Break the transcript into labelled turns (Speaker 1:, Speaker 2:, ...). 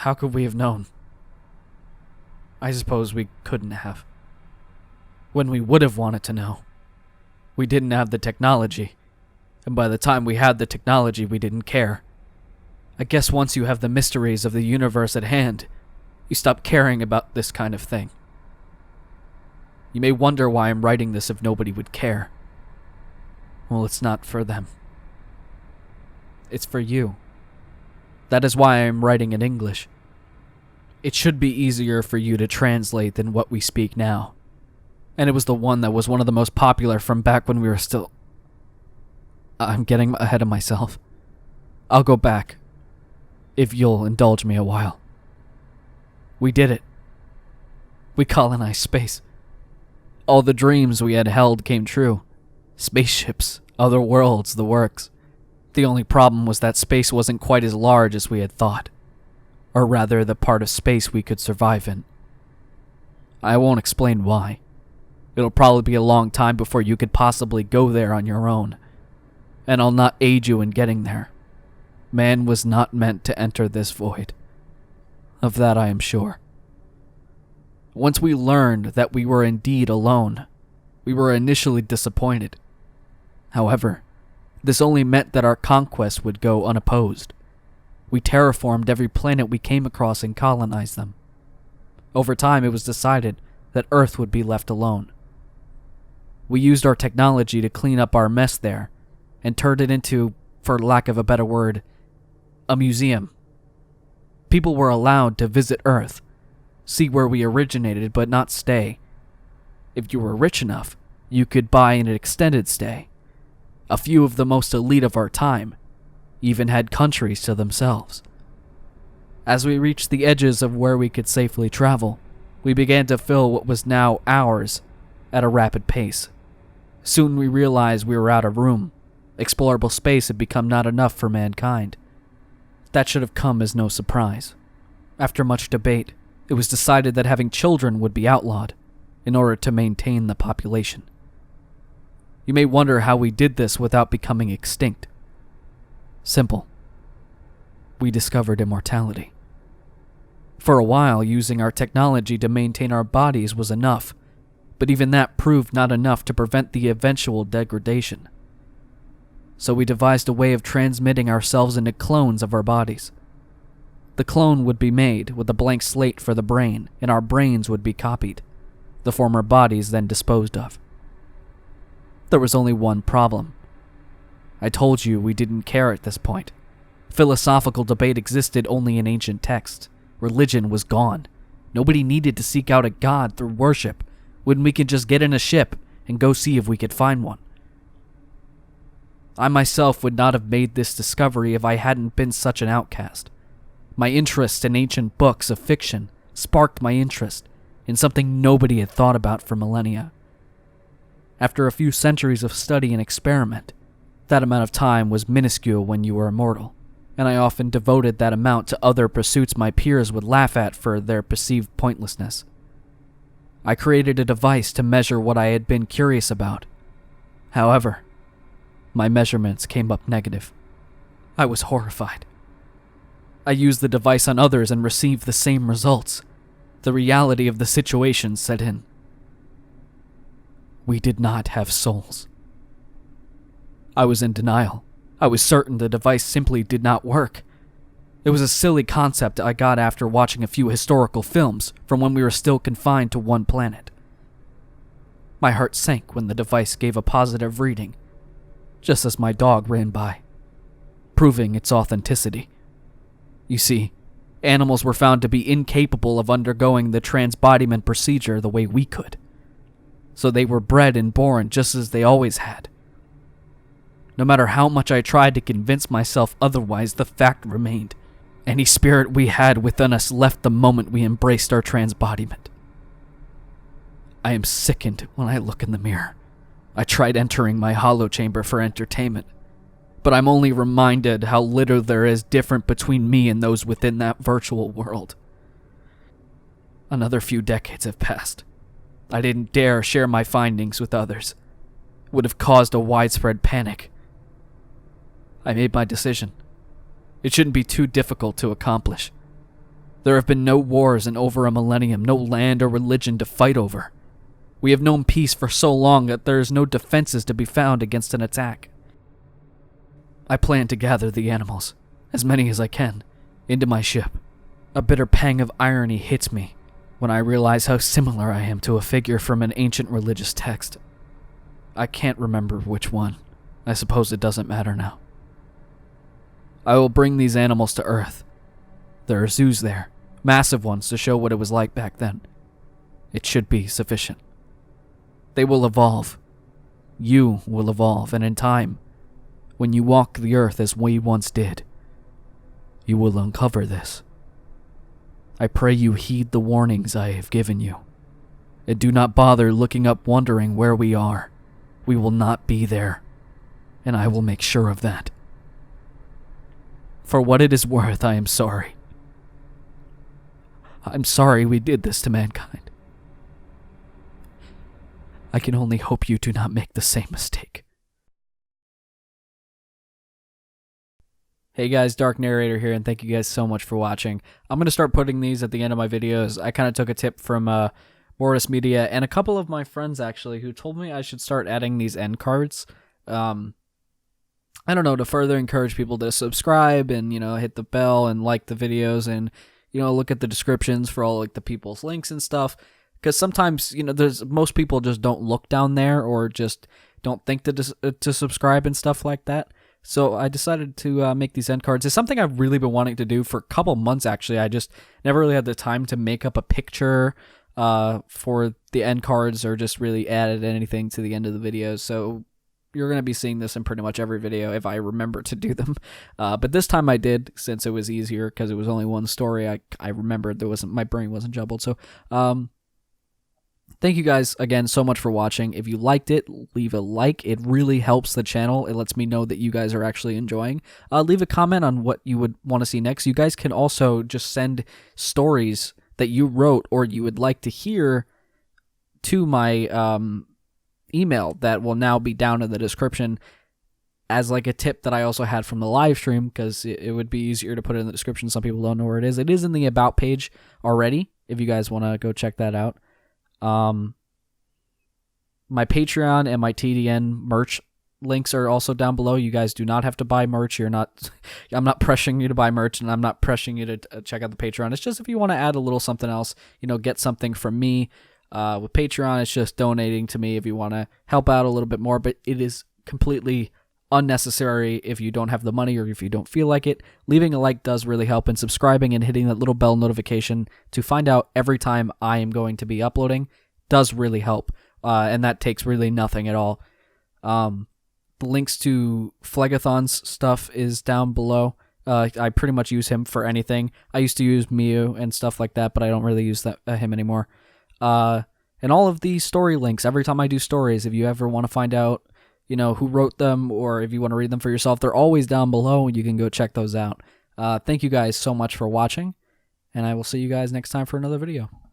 Speaker 1: How could we have known? I suppose we couldn't have. When we would have wanted to know, we didn't have the technology, and by the time we had the technology, we didn't care. I guess once you have the mysteries of the universe at hand, you stop caring about this kind of thing. You may wonder why I'm writing this if nobody would care. Well, it's not for them. It's for you. That is why I am writing in English. It should be easier for you to translate than what we speak now. And it was the one that was one of the most popular from back when we were still... I'm getting ahead of myself. I'll go back, if you'll indulge me a while. We did it. We colonized space. All the dreams we had held came true. Spaceships, other worlds, the works. The only problem was that space wasn't quite as large as we had thought. Or rather, the part of space we could survive in. I won't explain why. It'll probably be a long time before you could possibly go there on your own. And I'll not aid you in getting there. Man was not meant to enter this void. Of that I am sure. Once we learned that we were indeed alone, we were initially disappointed. However, this only meant that our conquest would go unopposed. We terraformed every planet we came across and colonized them. Over time, it was decided that Earth would be left alone. We used our technology to clean up our mess there, and turned it into, for lack of a better word, a museum. People were allowed to visit Earth, see where we originated but not stay. If you were rich enough, you could buy an extended stay. A few of the most elite of our time even had countries to themselves. As we reached the edges of where we could safely travel, we began to fill what was now ours at a rapid pace. Soon we realized we were out of room. Explorable space had become not enough for mankind. That should have come as no surprise. After much debate, it was decided that having children would be outlawed in order to maintain the population. You may wonder how we did this without becoming extinct. Simple. We discovered immortality. For a while, using our technology to maintain our bodies was enough, but even that proved not enough to prevent the eventual degradation. So we devised a way of transmitting ourselves into clones of our bodies. The clone would be made with a blank slate for the brain, and our brains would be copied, the former bodies then disposed of. There was only one problem. I told you we didn't care at this point. Philosophical debate existed only in ancient texts. Religion was gone. Nobody needed to seek out a god through worship when we could just get in a ship and go see if we could find one. I myself would not have made this discovery if I hadn't been such an outcast. My interest in ancient books of fiction sparked my interest in something nobody had thought about for millennia. After a few centuries of study and experiment, that amount of time was minuscule when you were immortal, and I often devoted that amount to other pursuits my peers would laugh at for their perceived pointlessness. I created a device to measure what I had been curious about. However, my measurements came up negative. I was horrified. I used the device on others and received the same results. The reality of the situation set in. We did not have souls. I was in denial. I was certain the device simply did not work. It was a silly concept I got after watching a few historical films from when we were still confined to one planet. My heart sank when the device gave a positive reading, just as my dog ran by, proving its authenticity. You see, animals were found to be incapable of undergoing the transbodiment procedure the way we could. So they were bred and born just as they always had. No matter how much I tried to convince myself otherwise, the fact remained. Any spirit we had within us left the moment we embraced our transbodiment. I am sickened when I look in the mirror. I tried entering my hollow chamber for entertainment, but I'm only reminded how little there is different between me and those within that virtual world. Another few decades have passed. I didn't dare share my findings with others. It would have caused a widespread panic. I made my decision. It shouldn't be too difficult to accomplish. There have been no wars in over a millennium, no land or religion to fight over. We have known peace for so long that there is no defenses to be found against an attack. I plan to gather the animals, as many as I can, into my ship. A bitter pang of irony hits me when I realize how similar I am to a figure from an ancient religious text. I can't remember which one. I suppose it doesn't matter now. I will bring these animals to Earth. There are zoos there, massive ones to show what it was like back then. It should be sufficient. They will evolve. You will evolve, and in time, when you walk the Earth as we once did, you will uncover this. I pray you heed the warnings I have given you, and do not bother looking up wondering where we are. We will not be there, and I will make sure of that. For what it is worth, I am sorry. I'm sorry we did this to mankind. I can only hope you do not make the same mistake. Hey guys, Dark Narrator here, and thank you guys so much for watching. I'm going to start putting these at the end of my videos. I kind of took a tip from Mortis Media and a couple of my friends, actually, who told me I should start adding these end cards. I don't know, to further encourage people to subscribe and, hit the bell and like the videos and, look at the descriptions for all like the people's links and stuff. Because sometimes, most people just don't look down there or just don't think to subscribe and stuff like that. So I decided to make these end cards. It's something I've really been wanting to do for a couple months, actually. I just never really had the time to make up a picture for the end cards or just really added anything to the end of the videos. So you're going to be seeing this in pretty much every video if I remember to do them. But this time I did, since it was easier because it was only one story. I remembered my brain wasn't jumbled. So thank you guys again so much for watching. If you liked it, leave a like. It really helps the channel. It lets me know that you guys are actually enjoying. Leave a comment on what you would want to see next. You guys can also just send stories that you wrote or you would like to hear to my email that will now be down in the description as like a tip that I also had from the live stream, because it would be easier to put it in the description. Some people don't know where it is. It is in the About page already, if you guys want to go check that out. My Patreon and my TDN merch links are also down below. You guys do not have to buy merch. I'm not pressuring you to buy merch, and I'm not pressuring you to check out the Patreon. It's just if you want to add a little something else, get something from me. With Patreon, it's just donating to me if you want to help out a little bit more, but it is completely unnecessary if you don't have the money or if you don't feel like it. Leaving a like does really help, and subscribing and hitting that little bell notification to find out every time I am going to be uploading does really help, and that takes really nothing at all. The links to Phlegethon's stuff is down below. I pretty much use him for anything. I used to use Mew and stuff like that, but I don't really use him anymore. And all of these story links, every time I do stories, if you ever want to find out, who wrote them, or if you want to read them for yourself, they're always down below, and you can go check those out. Thank you guys so much for watching, and I will see you guys next time for another video.